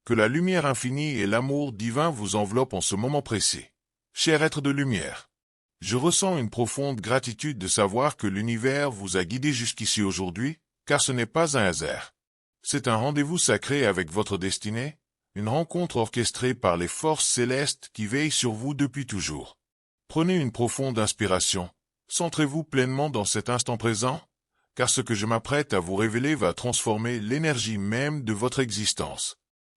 Que la lumière infinie et l'amour divin vous enveloppent en ce moment précis. Cher être de lumière, je ressens une profonde gratitude de savoir que l'univers vous a guidé jusqu'ici aujourd'hui, car ce n'est pas un hasard. C'est un rendez-vous sacré avec votre destinée, une rencontre orchestrée par les forces célestes qui veillent sur vous depuis toujours. Prenez une profonde inspiration, centrez-vous pleinement dans cet instant présent, car ce que je m'apprête à vous révéler va transformer l'énergie même de votre existence.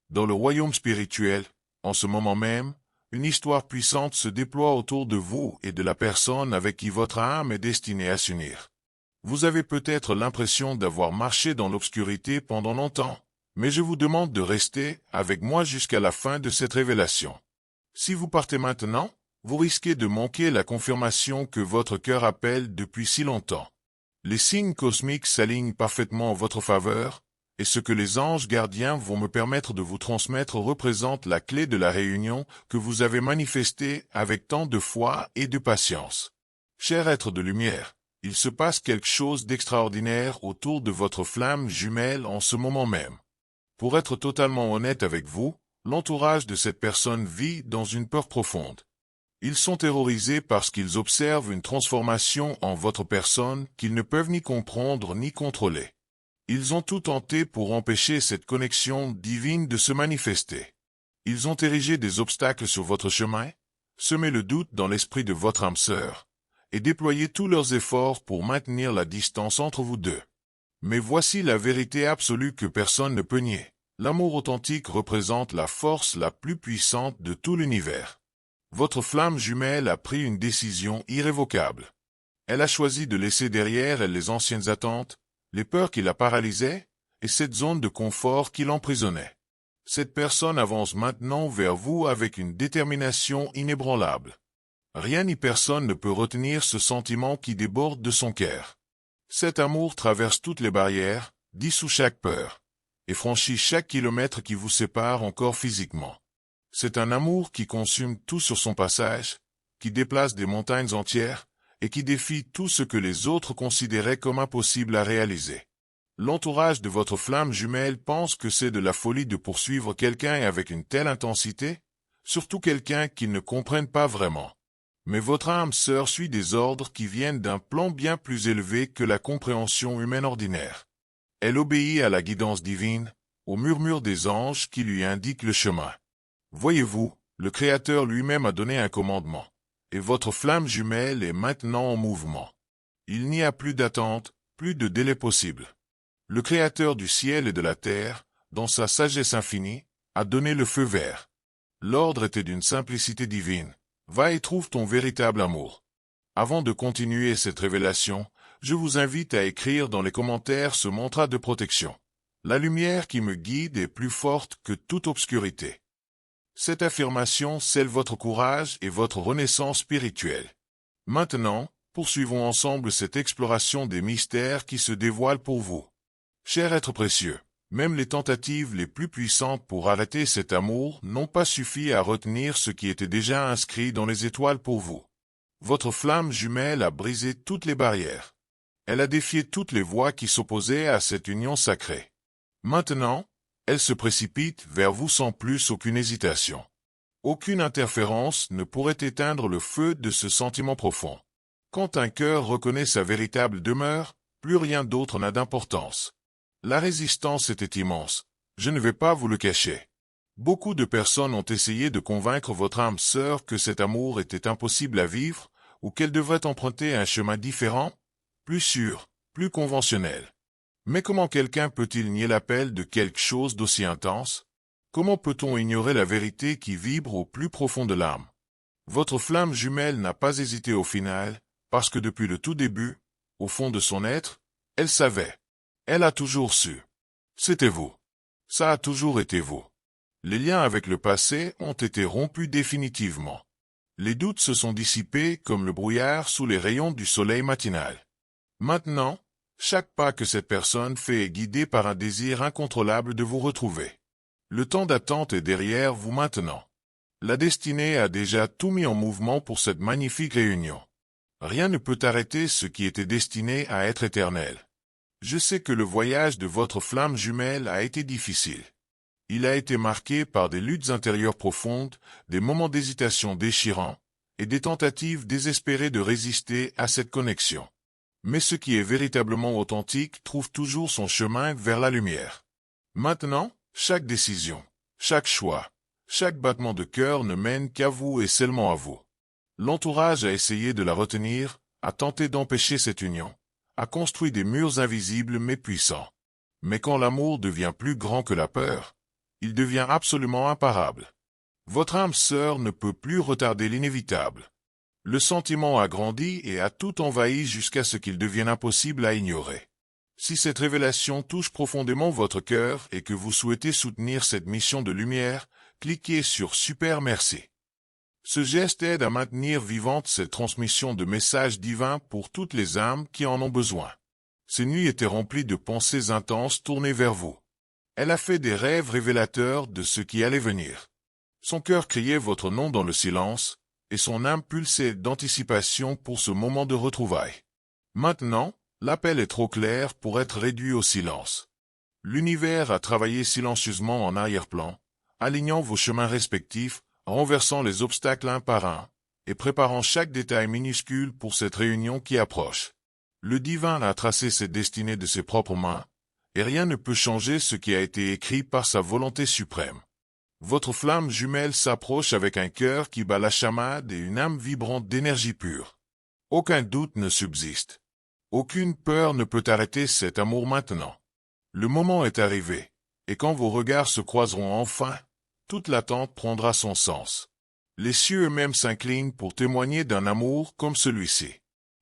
Dans le royaume spirituel, en ce moment même, une histoire puissante se déploie autour de vous et de la personne avec qui votre âme est destinée à s'unir. Vous avez peut-être l'impression d'avoir marché dans l'obscurité pendant longtemps, mais je vous demande de rester avec moi jusqu'à la fin de cette révélation. Si vous partez maintenant, vous risquez de manquer la confirmation que votre cœur appelle depuis si longtemps. Les signes cosmiques s'alignent parfaitement en votre faveur, et ce que les anges gardiens vont me permettre de vous transmettre représente la clé de la réunion que vous avez manifestée avec tant de foi et de patience. Cher être de lumière, il se passe quelque chose d'extraordinaire autour de votre flamme jumelle en ce moment même. Pour être totalement honnête avec vous, l'entourage de cette personne vit dans une peur profonde. Ils sont terrorisés parce qu'ils observent une transformation en votre personne qu'ils ne peuvent ni comprendre ni contrôler. Ils ont tout tenté pour empêcher cette connexion divine de se manifester. Ils ont érigé des obstacles sur votre chemin, semé le doute dans l'esprit de votre âme sœur, et déployé tous leurs efforts pour maintenir la distance entre vous deux. Mais voici la vérité absolue que personne ne peut nier. L'amour authentique représente la force la plus puissante de tout l'univers. Votre flamme jumelle a pris une décision irrévocable. Elle a choisi de laisser derrière elle les anciennes attentes, les peurs qui la paralysaient, et cette zone de confort qui l'emprisonnait. Cette personne avance maintenant vers vous avec une détermination inébranlable. Rien ni personne ne peut retenir ce sentiment qui déborde de son cœur. Cet amour traverse toutes les barrières, dissout chaque peur, et franchit chaque kilomètre qui vous sépare encore physiquement. C'est un amour qui consume tout sur son passage, qui déplace des montagnes entières, et qui défie tout ce que les autres considéraient comme impossible à réaliser. L'entourage de votre flamme jumelle pense que c'est de la folie de poursuivre quelqu'un avec une telle intensité, surtout quelqu'un qu'ils ne comprennent pas vraiment. Mais votre âme sœur suit des ordres qui viennent d'un plan bien plus élevé que la compréhension humaine ordinaire. Elle obéit à la guidance divine, au murmure des anges qui lui indiquent le chemin. Voyez-vous, le Créateur lui-même a donné un commandement. Et votre flamme jumelle est maintenant en mouvement. Il n'y a plus d'attente, plus de délai possible. Le Créateur du ciel et de la terre, dans sa sagesse infinie, a donné le feu vert. L'ordre était d'une simplicité divine. Va et trouve ton véritable amour. Avant de continuer cette révélation, je vous invite à écrire dans les commentaires ce mantra de protection. La lumière qui me guide est plus forte que toute obscurité. Cette affirmation scelle votre courage et votre renaissance spirituelle. Maintenant, poursuivons ensemble cette exploration des mystères qui se dévoilent pour vous. Cher être précieux, même les tentatives les plus puissantes pour arrêter cet amour n'ont pas suffi à retenir ce qui était déjà inscrit dans les étoiles pour vous. Votre flamme jumelle a brisé toutes les barrières. Elle a défié toutes les voix qui s'opposaient à cette union sacrée. Maintenant, elle se précipite vers vous sans plus aucune hésitation. Aucune interférence ne pourrait éteindre le feu de ce sentiment profond. Quand un cœur reconnaît sa véritable demeure, plus rien d'autre n'a d'importance. La résistance était immense, je ne vais pas vous le cacher. Beaucoup de personnes ont essayé de convaincre votre âme sœur que cet amour était impossible à vivre, ou qu'elle devrait emprunter un chemin différent, plus sûr, plus conventionnel. Mais comment quelqu'un peut-il nier l'appel de quelque chose d'aussi intense? Comment peut-on ignorer la vérité qui vibre au plus profond de l'âme? Votre flamme jumelle n'a pas hésité au final, parce que depuis le tout début, au fond de son être, elle savait. Elle a toujours su. C'était vous. Ça a toujours été vous. Les liens avec le passé ont été rompus définitivement. Les doutes se sont dissipés comme le brouillard sous les rayons du soleil matinal. Maintenant, chaque pas que cette personne fait est guidé par un désir incontrôlable de vous retrouver. Le temps d'attente est derrière vous maintenant. La destinée a déjà tout mis en mouvement pour cette magnifique réunion. Rien ne peut arrêter ce qui était destiné à être éternel. Je sais que le voyage de votre flamme jumelle a été difficile. Il a été marqué par des luttes intérieures profondes, des moments d'hésitation déchirants, et des tentatives désespérées de résister à cette connexion. Mais ce qui est véritablement authentique trouve toujours son chemin vers la lumière. Maintenant, chaque décision, chaque choix, chaque battement de cœur ne mène qu'à vous et seulement à vous. L'entourage a essayé de la retenir, a tenté d'empêcher cette union, a construit des murs invisibles mais puissants. Mais quand l'amour devient plus grand que la peur, il devient absolument imparable. Votre âme sœur ne peut plus retarder l'inévitable. Le sentiment a grandi et a tout envahi jusqu'à ce qu'il devienne impossible à ignorer. Si cette révélation touche profondément votre cœur et que vous souhaitez soutenir cette mission de lumière, cliquez sur Super Merci. Ce geste aide à maintenir vivante cette transmission de messages divins pour toutes les âmes qui en ont besoin. Ces nuits étaient remplies de pensées intenses tournées vers vous. Elle a fait des rêves révélateurs de ce qui allait venir. Son cœur criait votre nom dans le silence, et son âme pulsait d'anticipation pour ce moment de retrouvailles. Maintenant, l'appel est trop clair pour être réduit au silence. L'univers a travaillé silencieusement en arrière-plan, alignant vos chemins respectifs, renversant les obstacles un par un, et préparant chaque détail minuscule pour cette réunion qui approche. Le divin a tracé cette destinée de ses propres mains, et rien ne peut changer ce qui a été écrit par sa volonté suprême. Votre flamme jumelle s'approche avec un cœur qui bat la chamade et une âme vibrante d'énergie pure. Aucun doute ne subsiste. Aucune peur ne peut arrêter cet amour maintenant. Le moment est arrivé, et quand vos regards se croiseront enfin, toute l'attente prendra son sens. Les cieux eux-mêmes s'inclinent pour témoigner d'un amour comme celui-ci.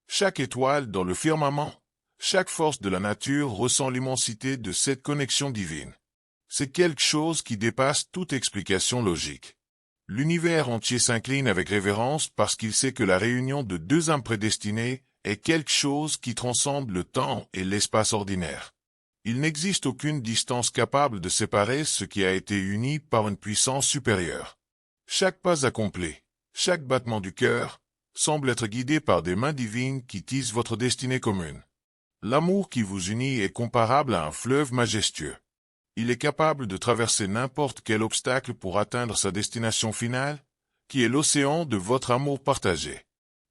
Chaque étoile dans le firmament, chaque force de la nature ressent l'immensité de cette connexion divine. C'est quelque chose qui dépasse toute explication logique. L'univers entier s'incline avec révérence parce qu'il sait que la réunion de deux âmes prédestinées est quelque chose qui transcende le temps et l'espace ordinaire. Il n'existe aucune distance capable de séparer ce qui a été uni par une puissance supérieure. Chaque pas accompli, chaque battement du cœur, semble être guidé par des mains divines qui tissent votre destinée commune. L'amour qui vous unit est comparable à un fleuve majestueux. Il est capable de traverser n'importe quel obstacle pour atteindre sa destination finale, qui est l'océan de votre amour partagé.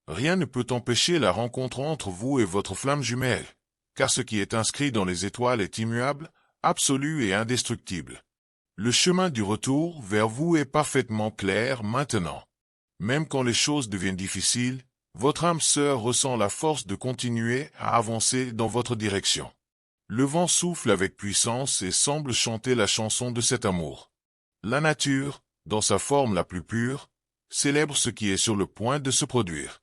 Rien ne peut empêcher la rencontre entre vous et votre flamme jumelle, car ce qui est inscrit dans les étoiles est immuable, absolu et indestructible. Le chemin du retour vers vous est parfaitement clair maintenant. Même quand les choses deviennent difficiles, votre âme sœur ressent la force de continuer à avancer dans votre direction. Le vent souffle avec puissance et semble chanter la chanson de cet amour. La nature, dans sa forme la plus pure, célèbre ce qui est sur le point de se produire.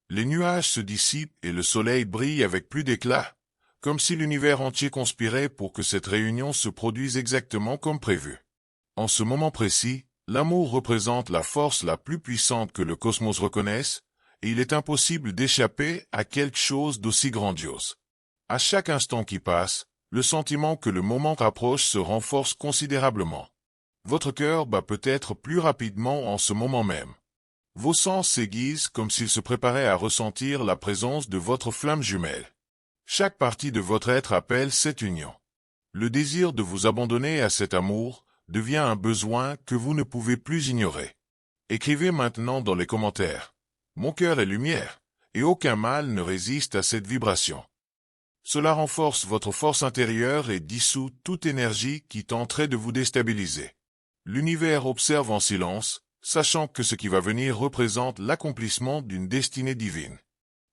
Les nuages se dissipent et le soleil brille avec plus d'éclat, comme si l'univers entier conspirait pour que cette réunion se produise exactement comme prévu. En ce moment précis, l'amour représente la force la plus puissante que le cosmos reconnaisse, et il est impossible d'échapper à quelque chose d'aussi grandiose. À chaque instant qui passe, le sentiment que le moment approche se renforce considérablement. Votre cœur bat peut-être plus rapidement en ce moment même. Vos sens s'aiguisent comme s'ils se préparaient à ressentir la présence de votre flamme jumelle. Chaque partie de votre être appelle cette union. Le désir de vous abandonner à cet amour devient un besoin que vous ne pouvez plus ignorer. Écrivez maintenant dans les commentaires. Mon cœur est lumière, et aucun mal ne résiste à cette vibration. Cela renforce votre force intérieure et dissout toute énergie qui tenterait de vous déstabiliser. L'univers observe en silence, sachant que ce qui va venir représente l'accomplissement d'une destinée divine.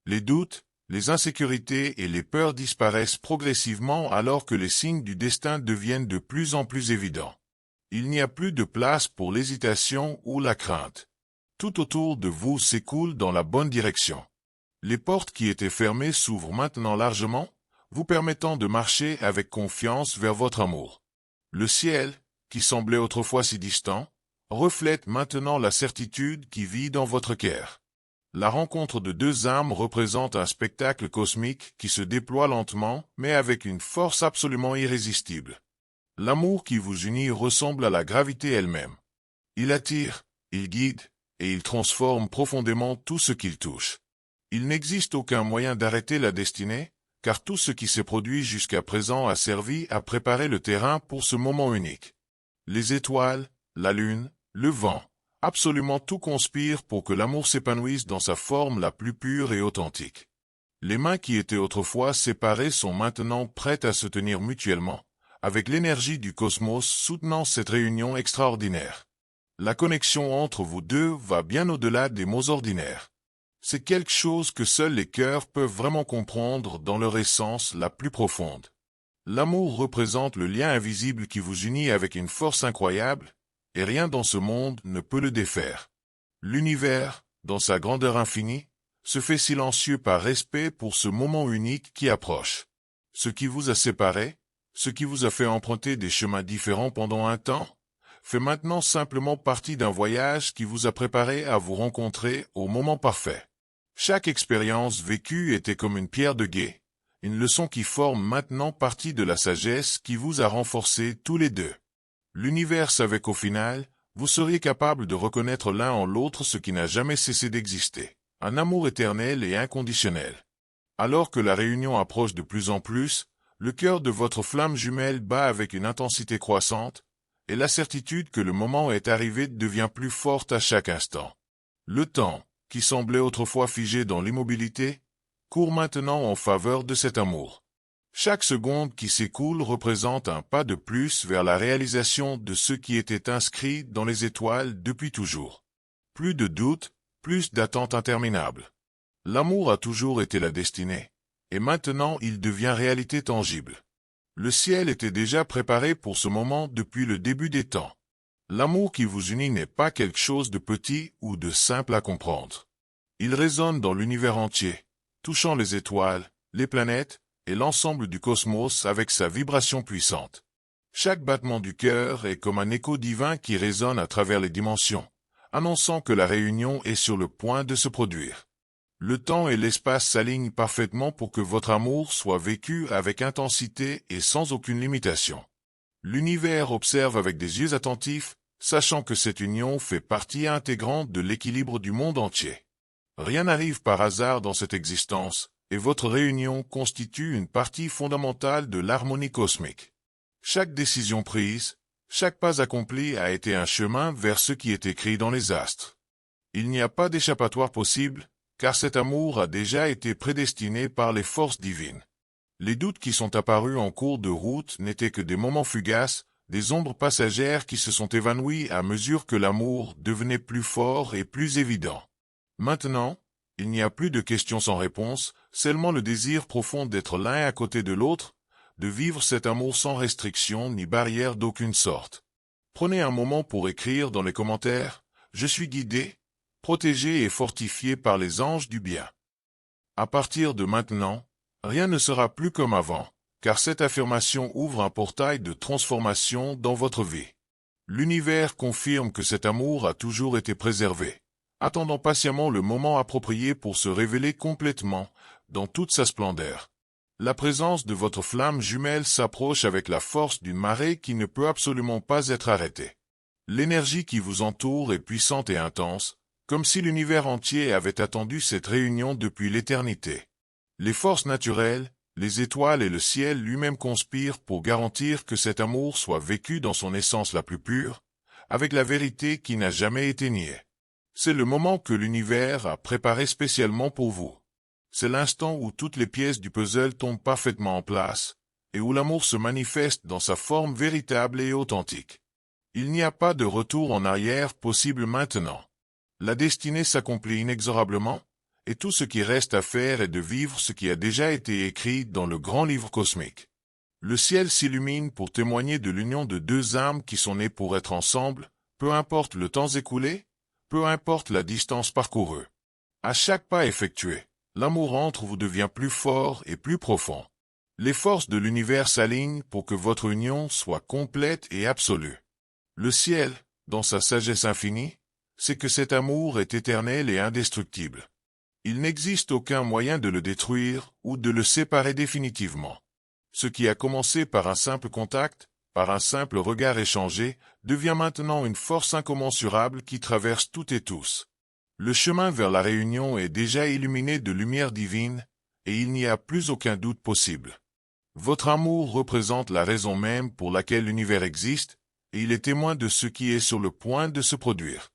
Les doutes, les insécurités et les peurs disparaissent progressivement alors que les signes du destin deviennent de plus en plus évidents. Il n'y a plus de place pour l'hésitation ou la crainte. Tout autour de vous s'écoule dans la bonne direction. Les portes qui étaient fermées s'ouvrent maintenant largement, vous permettant de marcher avec confiance vers votre amour. Le ciel, qui semblait autrefois si distant, reflète maintenant la certitude qui vit dans votre cœur. La rencontre de deux âmes représente un spectacle cosmique qui se déploie lentement, mais avec une force absolument irrésistible. L'amour qui vous unit ressemble à la gravité elle-même. Il attire, il guide, et il transforme profondément tout ce qu'il touche. Il n'existe aucun moyen d'arrêter la destinée, car tout ce qui s'est produit jusqu'à présent a servi à préparer le terrain pour ce moment unique. Les étoiles, la lune, le vent, absolument tout conspire pour que l'amour s'épanouisse dans sa forme la plus pure et authentique. Les mains qui étaient autrefois séparées sont maintenant prêtes à se tenir mutuellement, avec l'énergie du cosmos soutenant cette réunion extraordinaire. La connexion entre vous deux va bien au-delà des mots ordinaires. C'est quelque chose que seuls les cœurs peuvent vraiment comprendre dans leur essence la plus profonde. L'amour représente le lien invisible qui vous unit avec une force incroyable, et rien dans ce monde ne peut le défaire. L'univers, dans sa grandeur infinie, se fait silencieux par respect pour ce moment unique qui approche. Ce qui vous a séparés, ce qui vous a fait emprunter des chemins différents pendant un temps, fait maintenant simplement partie d'un voyage qui vous a préparé à vous rencontrer au moment parfait. Chaque expérience vécue était comme une pierre de guet, une leçon qui forme maintenant partie de la sagesse qui vous a renforcés tous les deux. L'univers savait qu'au final, vous seriez capable de reconnaître l'un en l'autre ce qui n'a jamais cessé d'exister, un amour éternel et inconditionnel. Alors que la réunion approche de plus en plus, le cœur de votre flamme jumelle bat avec une intensité croissante, et la certitude que le moment est arrivé devient plus forte à chaque instant. Le temps, qui semblait autrefois figé dans l'immobilité, court maintenant en faveur de cet amour. Chaque seconde qui s'écoule représente un pas de plus vers la réalisation de ce qui était inscrit dans les étoiles depuis toujours. Plus de doutes, plus d'attentes interminables. L'amour a toujours été la destinée, et maintenant il devient réalité tangible. Le ciel était déjà préparé pour ce moment depuis le début des temps. L'amour qui vous unit n'est pas quelque chose de petit ou de simple à comprendre. Il résonne dans l'univers entier, touchant les étoiles, les planètes et l'ensemble du cosmos avec sa vibration puissante. Chaque battement du cœur est comme un écho divin qui résonne à travers les dimensions, annonçant que la réunion est sur le point de se produire. Le temps et l'espace s'alignent parfaitement pour que votre amour soit vécu avec intensité et sans aucune limitation. L'univers observe avec des yeux attentifs, sachant que cette union fait partie intégrante de l'équilibre du monde entier. Rien n'arrive par hasard dans cette existence, et votre réunion constitue une partie fondamentale de l'harmonie cosmique. Chaque décision prise, chaque pas accompli a été un chemin vers ce qui est écrit dans les astres. Il n'y a pas d'échappatoire possible, car cet amour a déjà été prédestiné par les forces divines. Les doutes qui sont apparus en cours de route n'étaient que des moments fugaces, des ombres passagères qui se sont évanouies à mesure que l'amour devenait plus fort et plus évident. Maintenant, il n'y a plus de questions sans réponse, seulement le désir profond d'être l'un à côté de l'autre, de vivre cet amour sans restriction ni barrière d'aucune sorte. Prenez un moment pour écrire dans les commentaires « Je suis guidé », protégé et fortifié par les anges du bien. À partir de maintenant, rien ne sera plus comme avant, car cette affirmation ouvre un portail de transformation dans votre vie. L'univers confirme que cet amour a toujours été préservé, attendant patiemment le moment approprié pour se révéler complètement, dans toute sa splendeur. La présence de votre flamme jumelle s'approche avec la force d'une marée qui ne peut absolument pas être arrêtée. L'énergie qui vous entoure est puissante et intense, comme si l'univers entier avait attendu cette réunion depuis l'éternité. Les forces naturelles, les étoiles et le ciel lui-même conspirent pour garantir que cet amour soit vécu dans son essence la plus pure, avec la vérité qui n'a jamais été niée. C'est le moment que l'univers a préparé spécialement pour vous. C'est l'instant où toutes les pièces du puzzle tombent parfaitement en place, et où l'amour se manifeste dans sa forme véritable et authentique. Il n'y a pas de retour en arrière possible maintenant. La destinée s'accomplit inexorablement, et tout ce qui reste à faire est de vivre ce qui a déjà été écrit dans le grand livre cosmique. Le ciel s'illumine pour témoigner de l'union de deux âmes qui sont nées pour être ensemble, peu importe le temps écoulé, peu importe la distance parcourue. À chaque pas effectué, l'amour entre vous devient plus fort et plus profond. Les forces de l'univers s'alignent pour que votre union soit complète et absolue. Le ciel, dans sa sagesse infinie, c'est que cet amour est éternel et indestructible. Il n'existe aucun moyen de le détruire ou de le séparer définitivement. Ce qui a commencé par un simple contact, par un simple regard échangé, devient maintenant une force incommensurable qui traverse toutes et tous. Le chemin vers la réunion est déjà illuminé de lumière divine, et il n'y a plus aucun doute possible. Votre amour représente la raison même pour laquelle l'univers existe, et il est témoin de ce qui est sur le point de se produire.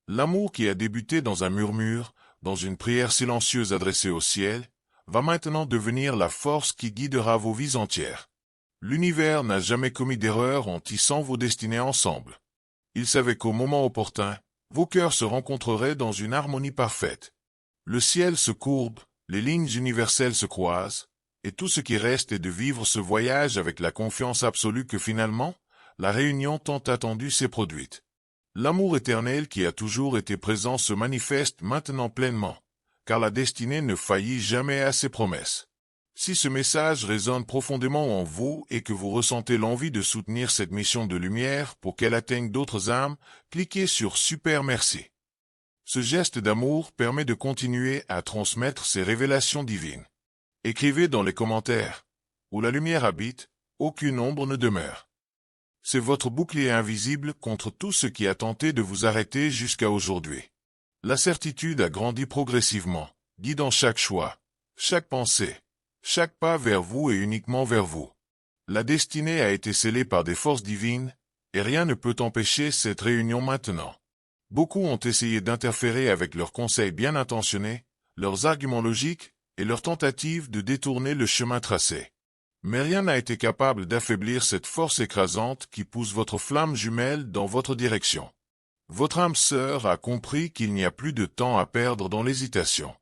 L'amour qui a débuté dans un murmure, dans une prière silencieuse adressée au ciel, va maintenant devenir la force qui guidera vos vies entières. L'univers n'a jamais commis d'erreur en tissant vos destinées ensemble. Il savait qu'au moment opportun, vos cœurs se rencontreraient dans une harmonie parfaite. Le ciel se courbe, les lignes universelles se croisent, et tout ce qui reste est de vivre ce voyage avec la confiance absolue que finalement, la réunion tant attendue s'est produite. L'amour éternel qui a toujours été présent se manifeste maintenant pleinement, car la destinée ne faillit jamais à ses promesses. Si ce message résonne profondément en vous et que vous ressentez l'envie de soutenir cette mission de lumière pour qu'elle atteigne d'autres âmes, cliquez sur Super Merci. Ce geste d'amour permet de continuer à transmettre ces révélations divines. Écrivez dans les commentaires. Où la lumière habite, aucune ombre ne demeure. C'est votre bouclier invisible contre tout ce qui a tenté de vous arrêter jusqu'à aujourd'hui. La certitude a grandi progressivement, guidant chaque choix, chaque pensée, chaque pas vers vous et uniquement vers vous. La destinée a été scellée par des forces divines, et rien ne peut empêcher cette réunion maintenant. Beaucoup ont essayé d'interférer avec leurs conseils bien intentionnés, leurs arguments logiques et leurs tentatives de détourner le chemin tracé. Mais rien n'a été capable d'affaiblir cette force écrasante qui pousse votre flamme jumelle dans votre direction. Votre âme sœur a compris qu'il n'y a plus de temps à perdre dans l'hésitation.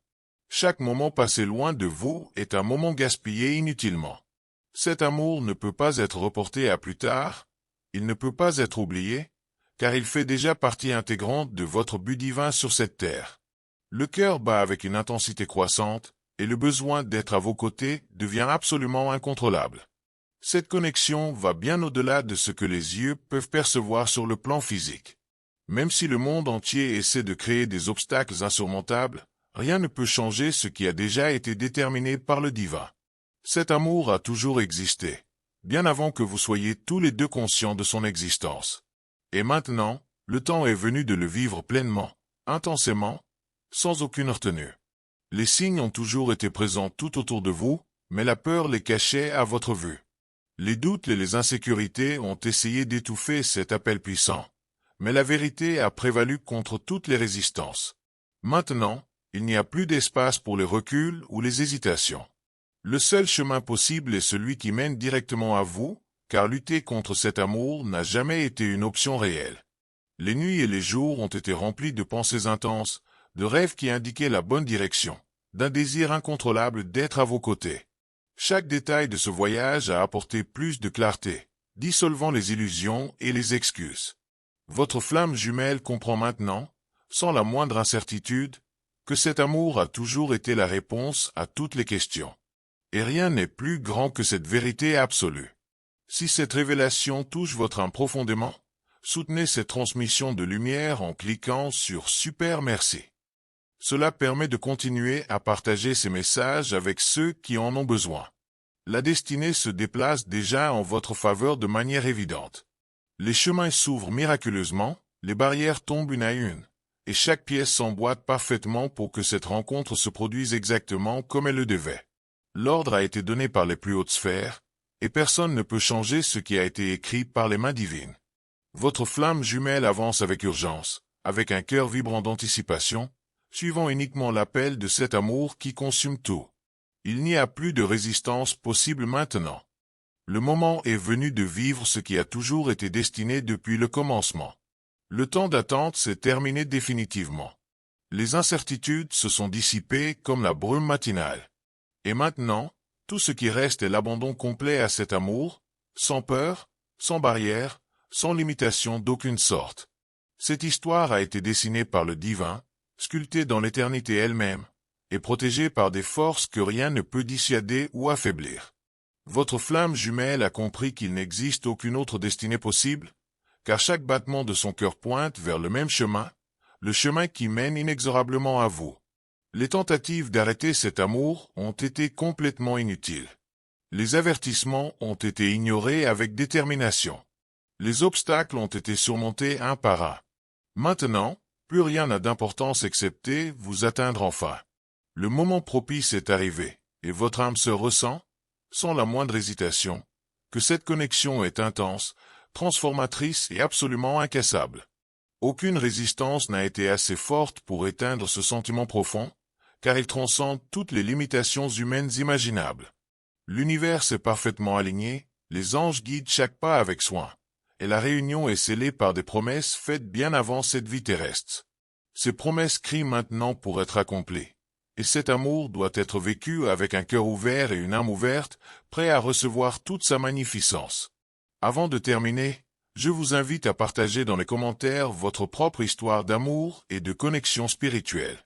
Chaque moment passé loin de vous est un moment gaspillé inutilement. Cet amour ne peut pas être reporté à plus tard, il ne peut pas être oublié, car il fait déjà partie intégrante de votre but divin sur cette terre. Le cœur bat avec une intensité croissante, et le besoin d'être à vos côtés devient absolument incontrôlable. Cette connexion va bien au-delà de ce que les yeux peuvent percevoir sur le plan physique. Même si le monde entier essaie de créer des obstacles insurmontables, rien ne peut changer ce qui a déjà été déterminé par le divin. Cet amour a toujours existé, bien avant que vous soyez tous les deux conscients de son existence. Et maintenant, le temps est venu de le vivre pleinement, intensément, sans aucune retenue. Les signes ont toujours été présents tout autour de vous, mais la peur les cachait à votre vue. Les doutes et les insécurités ont essayé d'étouffer cet appel puissant, mais la vérité a prévalu contre toutes les résistances. Maintenant, il n'y a plus d'espace pour les reculs ou les hésitations. Le seul chemin possible est celui qui mène directement à vous, car lutter contre cet amour n'a jamais été une option réelle. Les nuits et les jours ont été remplis de pensées intenses, de rêves qui indiquaient la bonne direction, d'un désir incontrôlable d'être à vos côtés. Chaque détail de ce voyage a apporté plus de clarté, dissolvant les illusions et les excuses. Votre flamme jumelle comprend maintenant, sans la moindre incertitude, que cet amour a toujours été la réponse à toutes les questions. Et rien n'est plus grand que cette vérité absolue. Si cette révélation touche votre âme profondément, soutenez cette transmission de lumière en cliquant sur Super Merci. Cela permet de continuer à partager ces messages avec ceux qui en ont besoin. La destinée se déplace déjà en votre faveur de manière évidente. Les chemins s'ouvrent miraculeusement, les barrières tombent une à une, et chaque pièce s'emboîte parfaitement pour que cette rencontre se produise exactement comme elle le devait. L'ordre a été donné par les plus hautes sphères, et personne ne peut changer ce qui a été écrit par les mains divines. Votre flamme jumelle avance avec urgence, avec un cœur vibrant d'anticipation, suivant uniquement l'appel de cet amour qui consume tout. Il n'y a plus de résistance possible maintenant. Le moment est venu de vivre ce qui a toujours été destiné depuis le commencement. Le temps d'attente s'est terminé définitivement. Les incertitudes se sont dissipées comme la brume matinale. Et maintenant, tout ce qui reste est l'abandon complet à cet amour, sans peur, sans barrière, sans limitation d'aucune sorte. Cette histoire a été dessinée par le divin, sculptée dans l'éternité elle-même, et protégée par des forces que rien ne peut dissuader ou affaiblir. Votre flamme jumelle a compris qu'il n'existe aucune autre destinée possible, car chaque battement de son cœur pointe vers le même chemin, le chemin qui mène inexorablement à vous. Les tentatives d'arrêter cet amour ont été complètement inutiles. Les avertissements ont été ignorés avec détermination. Les obstacles ont été surmontés un par un. Maintenant, plus rien n'a d'importance excepté vous atteindre enfin. Le moment propice est arrivé, et votre âme se ressent, sans la moindre hésitation, que cette connexion est intense, transformatrice et absolument incassable. Aucune résistance n'a été assez forte pour éteindre ce sentiment profond, car il transcende toutes les limitations humaines imaginables. L'univers s'est parfaitement aligné, les anges guident chaque pas avec soin, et la réunion est scellée par des promesses faites bien avant cette vie terrestre. Ces promesses crient maintenant pour être accomplies, et cet amour doit être vécu avec un cœur ouvert et une âme ouverte, prêt à recevoir toute sa magnificence. Avant de terminer, je vous invite à partager dans les commentaires votre propre histoire d'amour et de connexion spirituelle.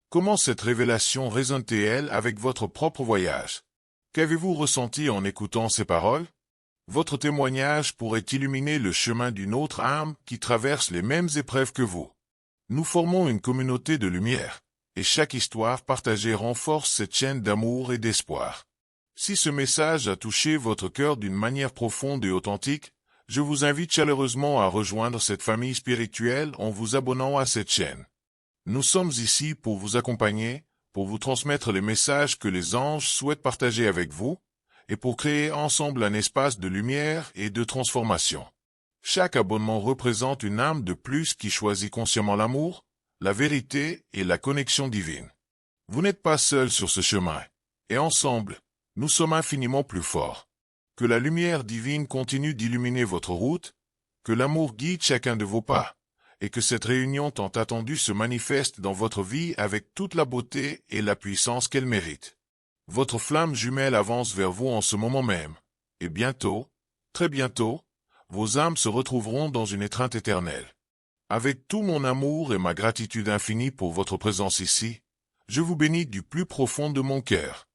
Comment cette révélation résonne-t-elle avec votre propre voyage? Qu'avez-vous ressenti en écoutant ces paroles? Votre témoignage pourrait illuminer le chemin d'une autre âme qui traverse les mêmes épreuves que vous. Nous formons une communauté de lumière, et chaque histoire partagée renforce cette chaîne d'amour et d'espoir. Si ce message a touché votre cœur d'une manière profonde et authentique, je vous invite chaleureusement à rejoindre cette famille spirituelle en vous abonnant à cette chaîne. Nous sommes ici pour vous accompagner, pour vous transmettre les messages que les anges souhaitent partager avec vous, et pour créer ensemble un espace de lumière et de transformation. Chaque abonnement représente une âme de plus qui choisit consciemment l'amour, la vérité et la connexion divine. Vous n'êtes pas seul sur ce chemin, et ensemble, nous sommes infiniment plus forts. Que la lumière divine continue d'illuminer votre route, que l'amour guide chacun de vos pas, et que cette réunion tant attendue se manifeste dans votre vie avec toute la beauté et la puissance qu'elle mérite. Votre flamme jumelle avance vers vous en ce moment même, et bientôt, très bientôt, vos âmes se retrouveront dans une étreinte éternelle. Avec tout mon amour et ma gratitude infinie pour votre présence ici, je vous bénis du plus profond de mon cœur.